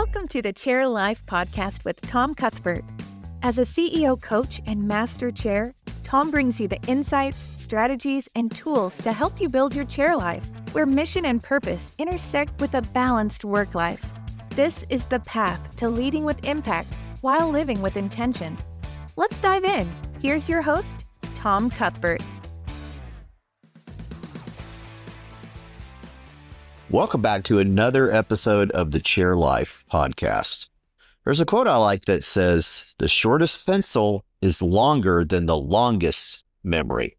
Welcome to the ChairLife podcast with Tom Cuthbert. As a CEO coach and master chair, Tom brings you the insights, strategies, and tools to help you build your chair life, where mission and purpose intersect with a balanced work life. This is the path to leading with impact while living with intention. Let's dive in. Here's your host, Tom Cuthbert. Welcome back to another episode of the ChairLife podcast. There's a quote I like that says, "The shortest pencil is longer than the longest memory,"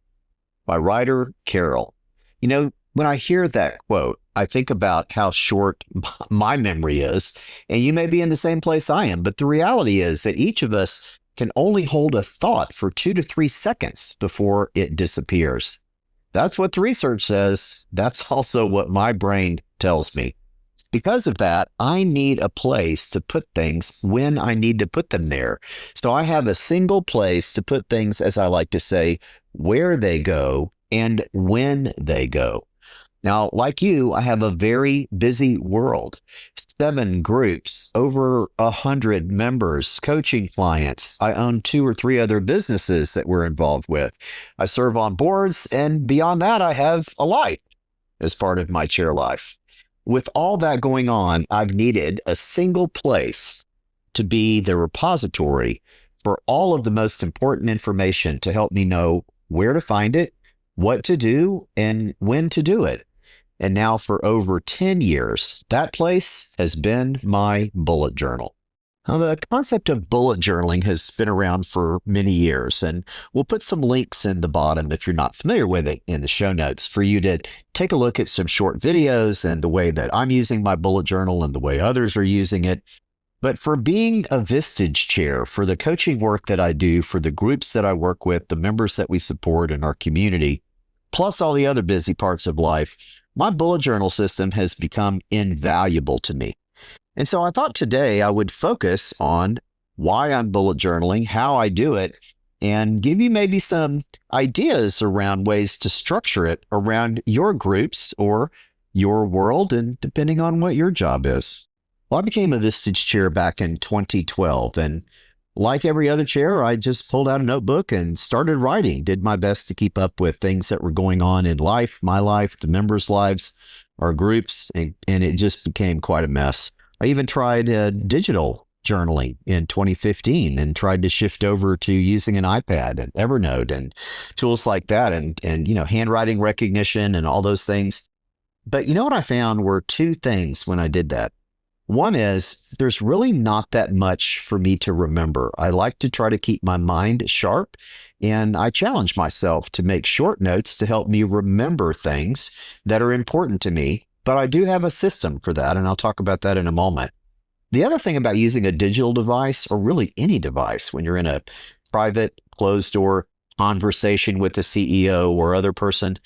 by writer Carol. You know, when I hear that quote, I think about how short my memory is, and you may be in the same place I am, but the reality is that each of us can only hold a thought for 2 to 3 seconds before it disappears. That's what the research says. That's also what my brain tells me. Because of that, I need a place to put things when I need to put them there. So I have a single place to put things, as I like to say, where they go and when they go. Now, like you, I have a very busy world, 7 groups, over 100 members, coaching clients. I own 2 or 3 other businesses that we're involved with. I serve on boards, and beyond that, I have a life as part of my chair life. With all that going on, I've needed a single place to be the repository for all of the most important information to help me know where to find it, what to do, and when to do it. And now for over 10 years, that place has been my bullet journal. Now, the concept of bullet journaling has been around for many years, and we'll put some links in the bottom if you're not familiar with it in the show notes for you to take a look at some short videos and the way that I'm using my bullet journal and the way others are using it. But for being a Vistage Chair, for the coaching work that I do, for the groups that I work with, the members that we support in our community, plus all the other busy parts of life, my bullet journal system has become invaluable to me. And so I thought today I would focus on why I'm bullet journaling, how I do it, and give you maybe some ideas around ways to structure it around your groups or your world, and depending on what your job is. Well, I became a Vistage Chair back in 2012, and like every other chair, I just pulled out a notebook and started writing, did my best to keep up with things that were going on in life, my life, the members' lives, our groups, and it just became quite a mess. I even tried digital journaling in 2015 and tried to shift over to using an iPad and Evernote and tools like that and handwriting recognition and all those things. But you know what I found were 2 things when I did that. One is there's really not that much for me to remember. I like to try to keep my mind sharp, and I challenge myself to make short notes to help me remember things that are important to me. But I do have a system for that, and I'll talk about that in a moment. The other thing about using a digital device, or really any device, when you're in a private, closed-door conversation with the CEO or other person,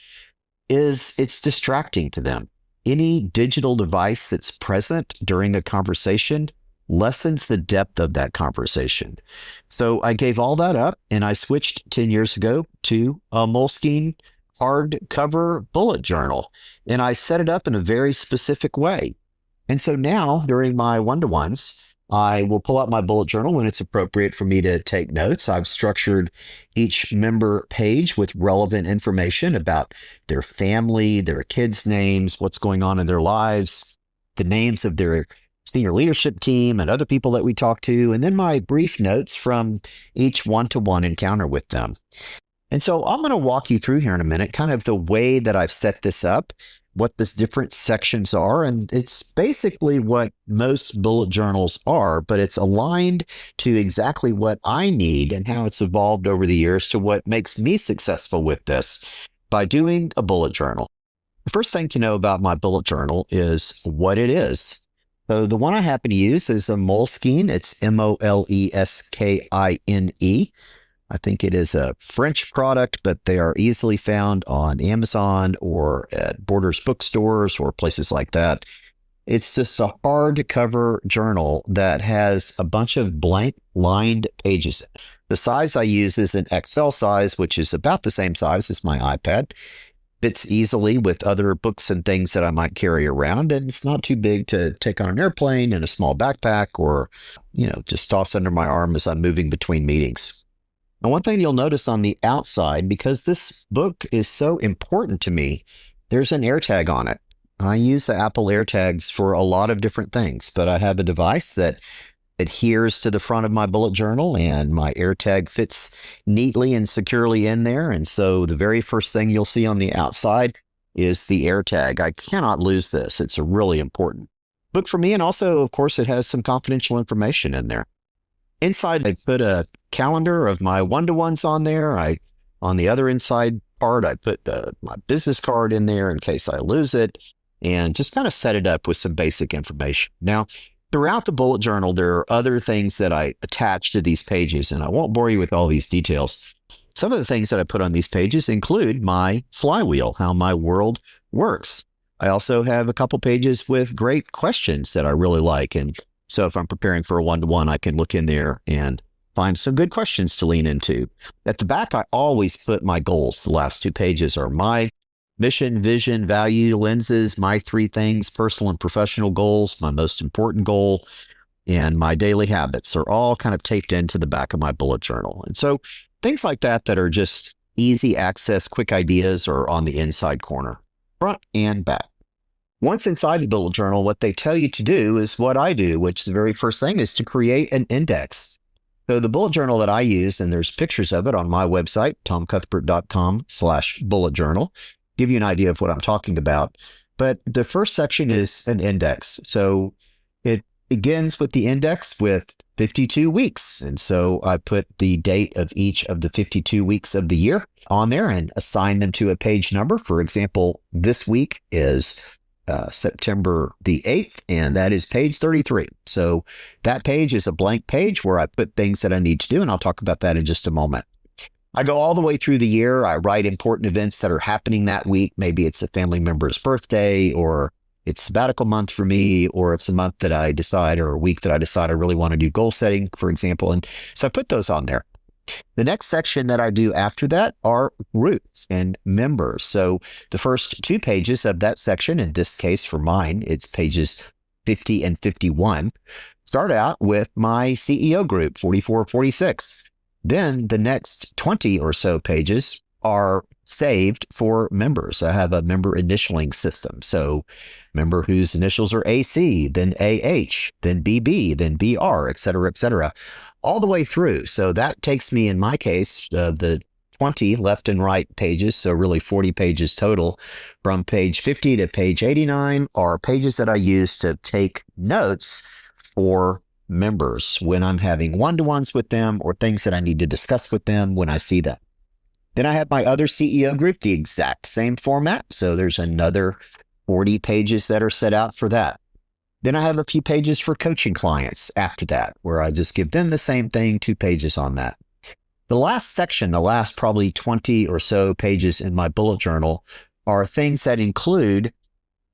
is it's distracting to them. Any digital device that's present during a conversation lessens the depth of that conversation. So I gave all that up, and I switched 10 years ago to a Moleskine hardcover bullet journal, and I set it up in a very specific way. And so now during my one-to-ones, I will pull out my bullet journal when it's appropriate for me to take notes. I've structured each member page with relevant information about their family, their kids' names, what's going on in their lives, the names of their senior leadership team and other people that we talk to, and then my brief notes from each one-to-one encounter with them. And so I'm going to walk you through here in a minute, kind of the way that I've set this up, what the different sections are. And it's basically what most bullet journals are, but it's aligned to exactly what I need and how it's evolved over the years to what makes me successful with this by doing a bullet journal. The first thing to know about my bullet journal is what it is. So the one I happen to use is a Moleskine. It's Moleskine. I think it is a French product, but they are easily found on Amazon or at Borders bookstores or places like that. It's just a hardcover journal that has a bunch of blank lined pages. The size I use is an XL size, which is about the same size as my iPad. fits easily with other books and things that I might carry around. And it's not too big to take on an airplane in a small backpack or, just toss under my arm as I'm moving between meetings. Now, one thing you'll notice on the outside, because this book is so important to me, there's an AirTag on it. I use the Apple AirTags for a lot of different things, but I have a device that adheres to the front of my bullet journal, and my AirTag fits neatly and securely in there. And so the very first thing you'll see on the outside is the AirTag. I cannot lose this. It's a really important book for me. And also, of course, it has some confidential information in there. Inside, I put a calendar of my one-to-ones on there. On the other inside part, I put my business card in there in case I lose it, and just kind of set it up with some basic information. Now, throughout the bullet journal, there are other things that I attach to these pages, and I won't bore you with all these details. Some of the things that I put on these pages include my flywheel, how my world works. I also have a couple pages with great questions that I really like. And so if I'm preparing for a one-to-one, I can look in there and find some good questions to lean into. At the back, I always put my goals. The last 2 pages are my mission, vision, value, lenses, my 3 things, personal and professional goals, my most important goal, and my daily habits are all kind of taped into the back of my bullet journal. And so things like that are just easy access, quick ideas are on the inside corner, front and back. Once inside the bullet journal, what they tell you to do is what I do, which the very first thing is to create an index. So the bullet journal that I use, and there's pictures of it on my website, tomcuthbert.com/bullet journal, give you an idea of what I'm talking about. But the first section is an index. So it begins with the index with 52 weeks. And so I put the date of each of the 52 weeks of the year on there and assign them to a page number. For example, this week is September the 8th, and that is page 33. So that page is a blank page where I put things that I need to do, and I'll talk about that in just a moment. I go all the way through the year. I write important events that are happening that week. Maybe it's a family member's birthday, or it's sabbatical month for me, or it's a month that I decide, or a week that I decide I really want to do goal setting, for example. And so I put those on there. The next section that I do after that are groups and members. So the first 2 pages of that section, in this case for mine, it's pages 50 and 51, start out with my CEO group, 44, 46. Then the next 20 or so pages are saved for members. I have a member initialing system. So member whose initials are AC, then AH, then BB, then BR, et cetera, all the way through. So that takes me, in my case, the 20 left and right pages, so really 40 pages total, from page 50 to page 89 are pages that I use to take notes for members when I'm having one-to-ones with them or things that I need to discuss with them when I see them. Then I have my other CEO group, the exact same format. So there's another 40 pages that are set out for that. Then I have a few pages for coaching clients after that, where I just give them the same thing, 2 pages on that. The last section, the last probably 20 or so pages in my bullet journal are things that include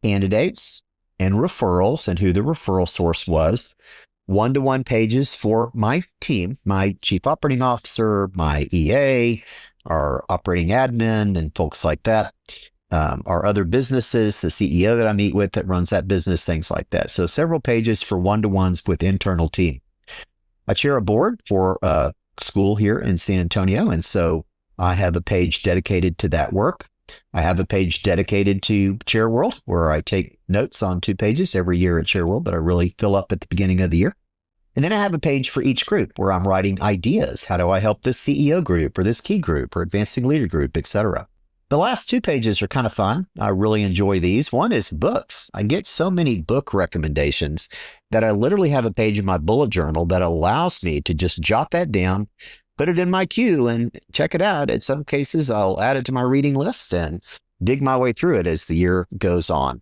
candidates and referrals and who the referral source was, one-to-one pages for my team, my chief operating officer, my EA, our operating admin, and folks like that. Our other businesses, the CEO that I meet with that runs that business, things like that. So several pages for one-to-ones with internal team. I chair a board for a school here in San Antonio, and so I have a page dedicated to that work. I have a page dedicated to Chair World, where I take notes on 2 pages every year at Chair World that I really fill up at the beginning of the year. And then I have a page for each group where I'm writing ideas. How do I help this CEO group or this key group or advancing leader group, etc. The last 2 pages are kind of fun. I really enjoy these. One is books. I get so many book recommendations that I literally have a page in my bullet journal that allows me to just jot that down, put it in my queue, and check it out. In some cases, I'll add it to my reading list and dig my way through it as the year goes on.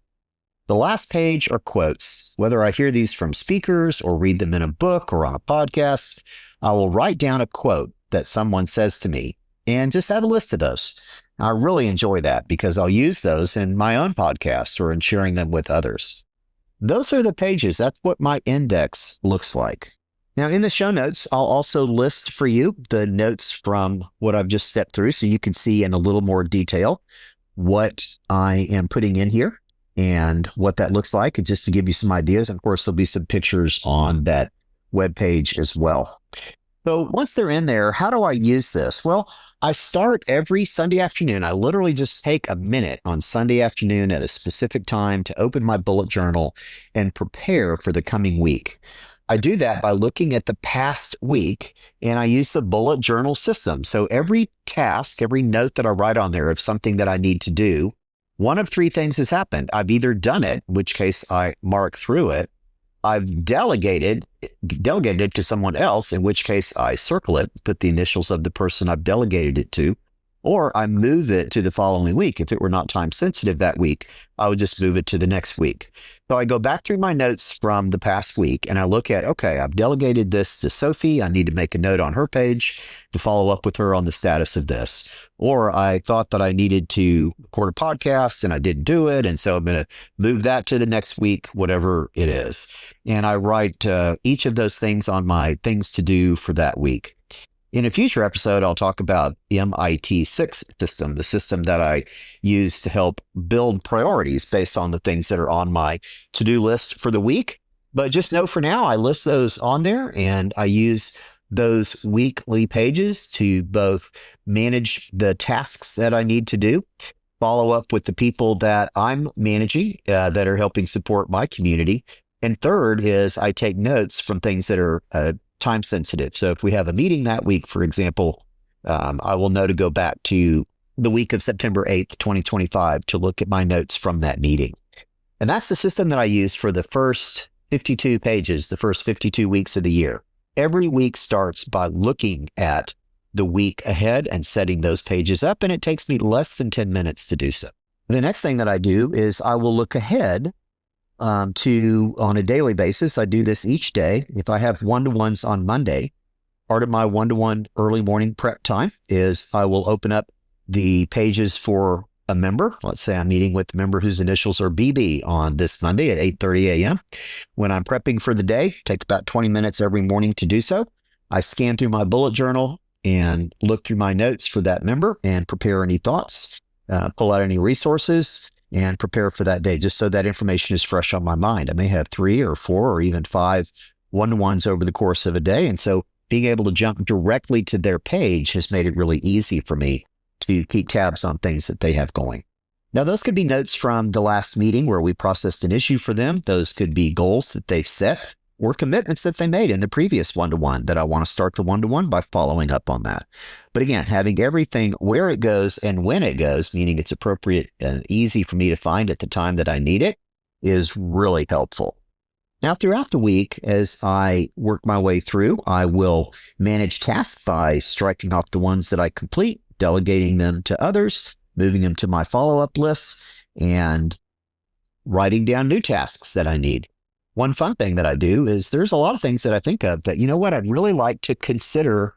The last page are quotes. Whether I hear these from speakers or read them in a book or on a podcast, I will write down a quote that someone says to me and just have a list of those. I really enjoy that because I'll use those in my own podcast or in sharing them with others. Those are the pages. That's what my index looks like. Now, in the show notes, I'll also list for you the notes from what I've just stepped through so you can see in a little more detail what I am putting in here and what that looks like, and just to give you some ideas. Of course, there'll be some pictures on that webpage as well. So once they're in there, how do I use this? Well, I start every Sunday afternoon. I literally just take a minute on Sunday afternoon at a specific time to open my bullet journal and prepare for the coming week. I do that by looking at the past week, and I use the bullet journal system. So every task, every note that I write on there of something that I need to do, one of three things has happened. I've either done it, in which case I mark through it. I've delegated it to someone else, in which case I circle it, put the initials of the person I've delegated it to, or I move it to the following week. If it were not time sensitive that week, I would just move it to the next week. So I go back through my notes from the past week and I look at, okay, I've delegated this to Sophie. I need to make a note on her page to follow up with her on the status of this. Or I thought that I needed to record a podcast and I didn't do it. And so I'm going to move that to the next week, whatever it is. And I write each of those things on my things to do for that week. In a future episode, I'll talk about the MIT6 system, the system that I use to help build priorities based on the things that are on my to-do list for the week. But just know for now, I list those on there and I use those weekly pages to both manage the tasks that I need to do, follow up with the people that I'm managing that are helping support my community. And third is I take notes from things that are time sensitive. So if we have a meeting that week, for example, I will know to go back to the week of September 8th, 2025 to look at my notes from that meeting. And that's the system that I use for the first 52 pages, the first 52 weeks of the year. Every week starts by looking at the week ahead and setting those pages up, and it takes me less than 10 minutes to do so. The next thing that I do is I will look ahead on a daily basis. I do this each day. If I have one-to-ones on Monday, part of my one-to-one early morning prep time is I will open up the pages for a member. Let's say I'm meeting with a member whose initials are BB on this Monday at 8:30 a.m. When I'm prepping for the day, take about 20 minutes every morning to do so. I scan through my bullet journal and look through my notes for that member and prepare any thoughts, pull out any resources, and prepare for that day, just so that information is fresh on my mind. I may have 3 or 4 or even 5 one-to-ones over the course of a day. And so being able to jump directly to their page has made it really easy for me to keep tabs on things that they have going. Now, those could be notes from the last meeting where we processed an issue for them. Those could be goals that they've set or commitments that they made in the previous one-to-one that I want to start the one-to-one by following up on that. But again, having everything where it goes and when it goes, meaning it's appropriate and easy for me to find at the time that I need it, is really helpful. Now, throughout the week, as I work my way through, I will manage tasks by striking off the ones that I complete, delegating them to others, moving them to my follow-up lists, and writing down new tasks that I need. One fun thing that I do is there's a lot of things that I think of that, you know what, I'd really like to consider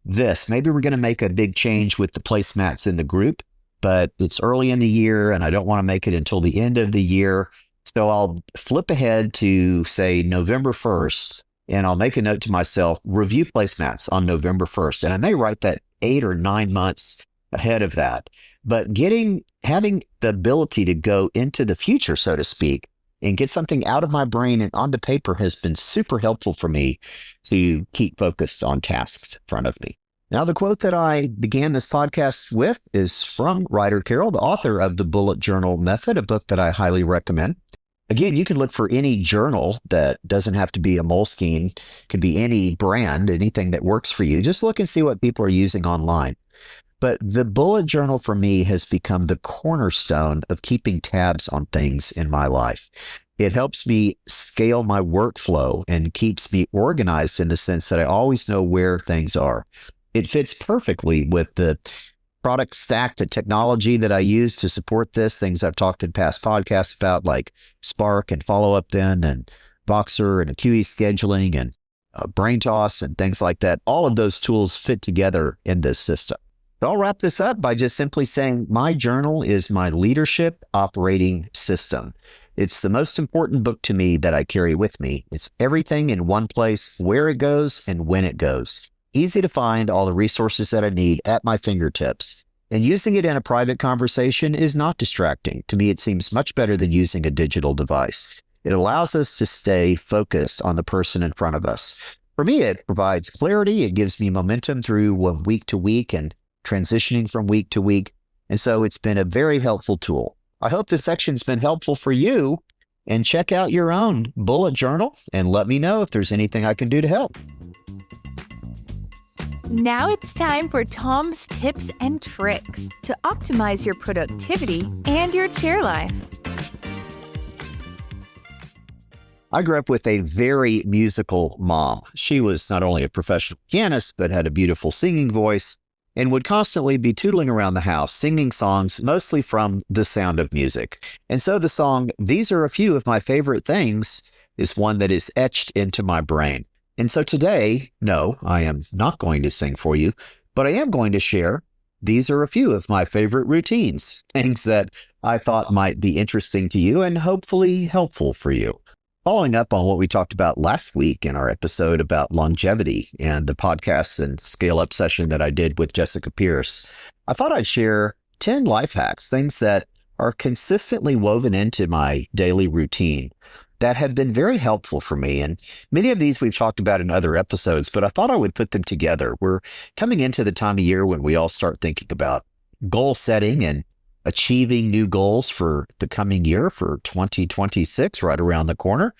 this. Maybe we're going to make a big change with the placemats in the group, but it's early in the year and I don't want to make it until the end of the year. So I'll flip ahead to, say, November 1st, and I'll make a note to myself, review placemats on November 1st. And I may write that 8 or 9 months ahead of that. But having the ability to go into the future, so to speak, and get something out of my brain and onto paper has been super helpful for me to keep focused on tasks in front of me. Now, the quote that I began this podcast with is from Ryder Carroll, the author of The Bullet Journal Method, a book that I highly recommend. Again, you can look for any journal that doesn't have to be a Moleskine, it could be any brand, anything that works for you. Just look and see what people are using online. But the bullet journal for me has become the cornerstone of keeping tabs on things in my life. It helps me scale my workflow and keeps me organized in the sense that I always know where things are. It fits perfectly with the product stack, the technology that I use to support this, things I've talked in past podcasts about, like Spark and Follow Up Then and Boxer and QE scheduling and Brain Toss and things like that. All of those tools fit together in this system. So I'll wrap this up by just simply saying my journal is my leadership operating system. It's the most important book to me that I carry with me. It's everything in one place, where it goes and when it goes. Easy to find, all the resources that I need at my fingertips. And using it in a private conversation is not distracting. To me, it seems much better than using a digital device. It allows us to stay focused on the person in front of us. For me, it provides clarity. It gives me momentum through week to week and transitioning from week to week. And so it's been a very helpful tool. I hope this section's been helpful for you. And check out your own bullet journal and let me know if there's anything I can do to help. Now it's time for Tom's tips and tricks to optimize your productivity and your chair life. I grew up with a very musical mom. She was not only a professional pianist, but had a beautiful singing voice and would constantly be tootling around the house, singing songs, mostly from The Sound of Music. And so the song, These Are a Few of My Favorite Things, is one that is etched into my brain. And so today, no, I am not going to sing for you, but I am going to share these are a few of my favorite routines, things that I thought might be interesting to you and hopefully helpful for you. Following up on what we talked about last week in our episode about longevity and the podcast and scale up session that I did with Jessica Pierce, I thought I'd share 10 life hacks, things that are consistently woven into my daily routine that have been very helpful for me. And many of these we've talked about in other episodes, but I thought I would put them together. We're coming into the time of year when we all start thinking about goal setting and achieving new goals for the coming year, for 2026, right around the corner.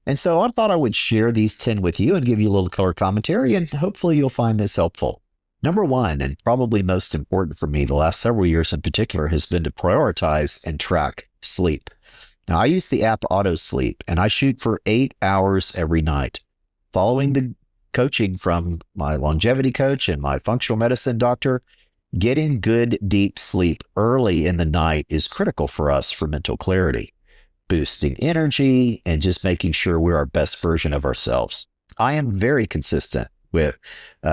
And so I thought I would share these 10 with you and give you a little color commentary, and hopefully you'll find this helpful. Number one, and probably most important for me the last several years in particular, has been to prioritize and track sleep. Now, I use the app Auto Sleep, and I shoot for 8 hours every night. Following the coaching from my longevity coach and my functional medicine doctor, getting good, deep sleep early in the night is critical for us for mental clarity, boosting energy, and just making sure we're our best version of ourselves. I am very consistent with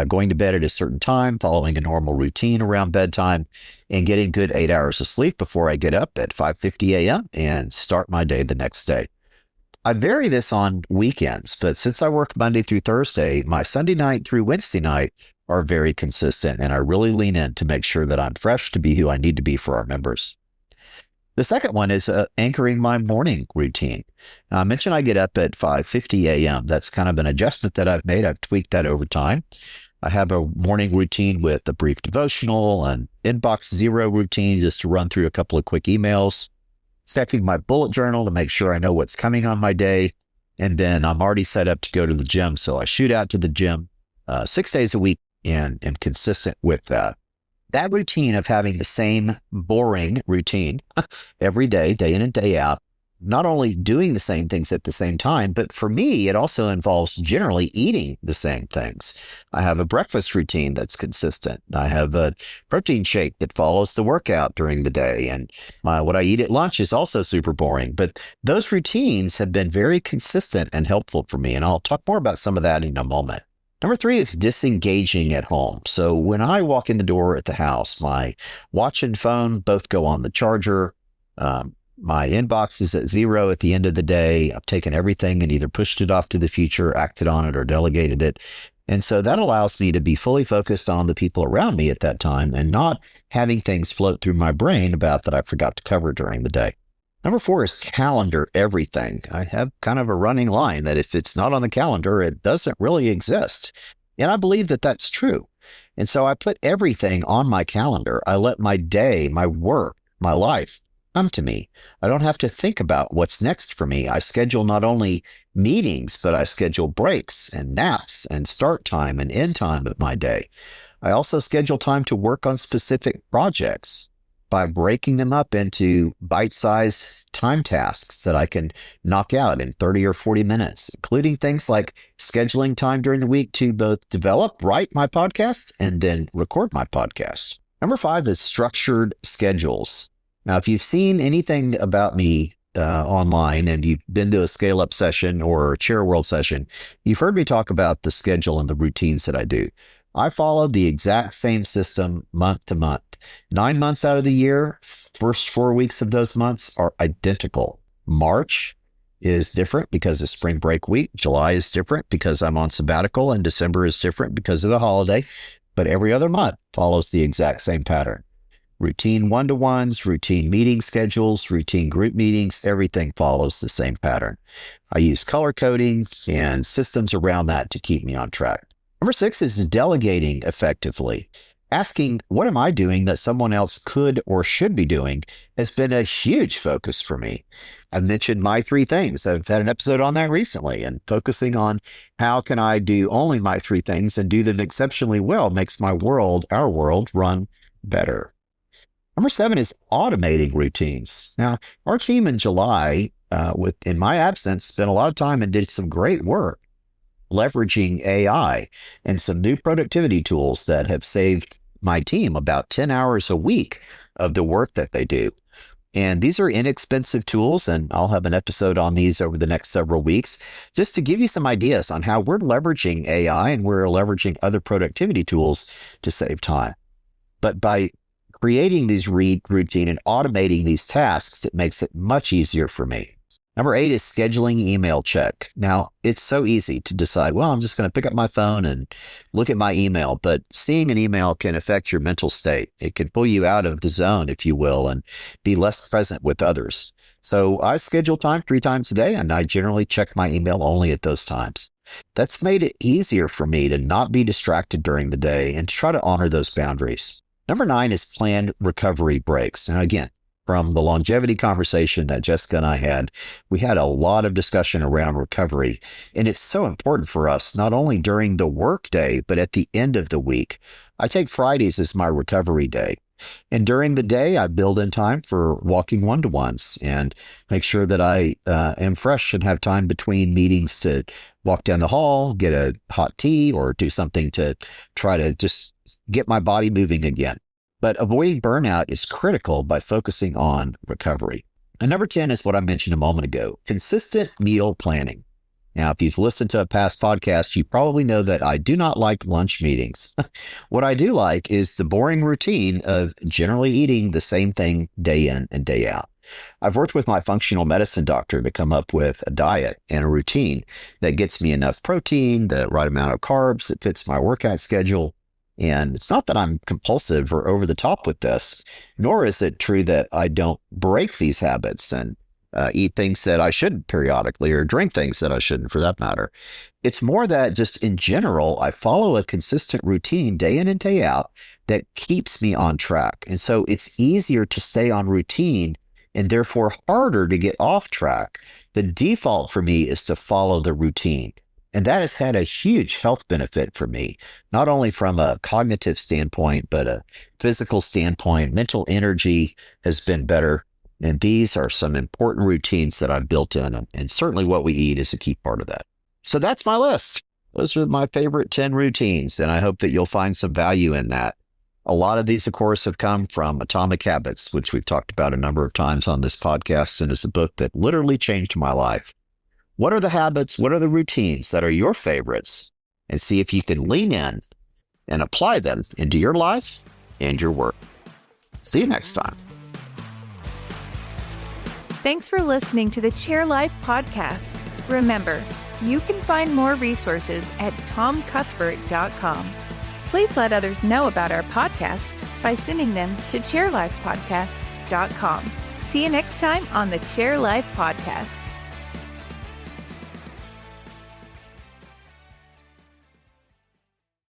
going to bed at a certain time, following a normal routine around bedtime, and getting good 8 hours of sleep before I get up at 5:50 a.m. and start my day the next day. I vary this on weekends, but since I work Monday through Thursday, my Sunday night through Wednesday night are very consistent, and I really lean in to make sure that I'm fresh to be who I need to be for our members. The second one is anchoring my morning routine. Now, I mentioned I get up at 5:50 a.m. That's kind of an adjustment that I've made. I've tweaked that over time. I have a morning routine with a brief devotional, an inbox zero routine just to run through a couple of quick emails, checking my bullet journal to make sure I know what's coming on my day, and then I'm already set up to go to the gym. So I shoot out to the gym 6 days a week and am consistent with that. That routine of having the same boring routine every day, day in and day out, not only doing the same things at the same time, but for me, it also involves generally eating the same things. I have a breakfast routine that's consistent. I have a protein shake that follows the workout during the day. And what I eat at lunch is also super boring. But those routines have been very consistent and helpful for me. And I'll talk more about some of that in a moment. Number three is disengaging at home. So when I walk in the door at the house, my watch and phone both go on the charger. My inbox is at zero at the end of the day. I've taken everything and either pushed it off to the future, acted on it, or delegated it. And so that allows me to be fully focused on the people around me at that time and not having things float through my brain about that I forgot to cover during the day. Number four is calendar everything. I have kind of a running line that if it's not on the calendar, it doesn't really exist. And I believe that that's true. And so I put everything on my calendar. I let my day, my work, my life come to me. I don't have to think about what's next for me. I schedule not only meetings, but I schedule breaks and naps and start time and end time of my day. I also schedule time to work on specific projects by breaking them up into bite-sized time tasks that I can knock out in 30 or 40 minutes, including things like scheduling time during the week to both develop, write my podcast, and then record my podcast. Number five is structured schedules. Now, if you've seen anything about me online and you've been to a scale-up session or a Chair World session, you've heard me talk about the schedule and the routines that I do. I follow the exact same system month to month. 9 months out of the year, first 4 weeks of those months are identical. March is different because of spring break week. July is different because I'm on sabbatical, and December is different because of the holiday. But every other month follows the exact same pattern. Routine one-to-ones, routine meeting schedules, routine group meetings, everything follows the same pattern. I use color coding and systems around that to keep me on track. Number 6 is delegating effectively. Asking, what am I doing that someone else could or should be doing, has been a huge focus for me. I've mentioned my 3 things. I've had an episode on that recently, and focusing on how can I do only my 3 things and do them exceptionally well makes our world run better. Number 7 is automating routines. Now, our team in July, in my absence, spent a lot of time and did some great work leveraging AI and some new productivity tools that have saved my team about 10 hours a week of the work that they do. And these are inexpensive tools, and I'll have an episode on these over the next several weeks, just to give you some ideas on how we're leveraging AI and we're leveraging other productivity tools to save time. But by creating these routine and automating these tasks, it makes it much easier for me. Number 8 is scheduling email check. Now, it's so easy to decide, well, I'm just going to pick up my phone and look at my email, but seeing an email can affect your mental state. It can pull you out of the zone, if you will, and be less present with others. So I schedule time 3 times a day, and I generally check my email only at those times. That's made it easier for me to not be distracted during the day and to try to honor those boundaries. Number 9 is planned recovery breaks. And again, from the longevity conversation that Jessica and I had, we had a lot of discussion around recovery. And it's so important for us, not only during the work day, but at the end of the week. I take Fridays as my recovery day. And during the day, I build in time for walking one-to-ones and make sure that I am fresh and have time between meetings to walk down the hall, get a hot tea, or do something to try to just get my body moving again. But avoiding burnout is critical by focusing on recovery. And number 10 is what I mentioned a moment ago, consistent meal planning. Now, if you've listened to a past podcast, you probably know that I do not like lunch meetings. What I do like is the boring routine of generally eating the same thing day in and day out. I've worked with my functional medicine doctor to come up with a diet and a routine that gets me enough protein, the right amount of carbs that fits my workout schedule. And it's not that I'm compulsive or over the top with this, nor is it true that I don't break these habits and eat things that I shouldn't periodically, or drink things that I shouldn't for that matter. It's more that just in general, I follow a consistent routine day in and day out that keeps me on track. And so it's easier to stay on routine and therefore harder to get off track. The default for me is to follow the routine. And that has had a huge health benefit for me, not only from a cognitive standpoint, but a physical standpoint. Mental energy has been better. And these are some important routines that I've built in. And certainly what we eat is a key part of that. So that's my list. Those are my favorite 10 routines. And I hope that you'll find some value in that. A lot of these, of course, have come from Atomic Habits, which we've talked about a number of times on this podcast, and is a book that literally changed my life. What are the habits? What are the routines that are your favorites? And see if you can lean in and apply them into your life and your work. See you next time. Thanks for listening to the ChairLife podcast. Remember, you can find more resources at tomcuthbert.com. Please let others know about our podcast by sending them to chairlifepodcast.com. See you next time on the ChairLife podcast.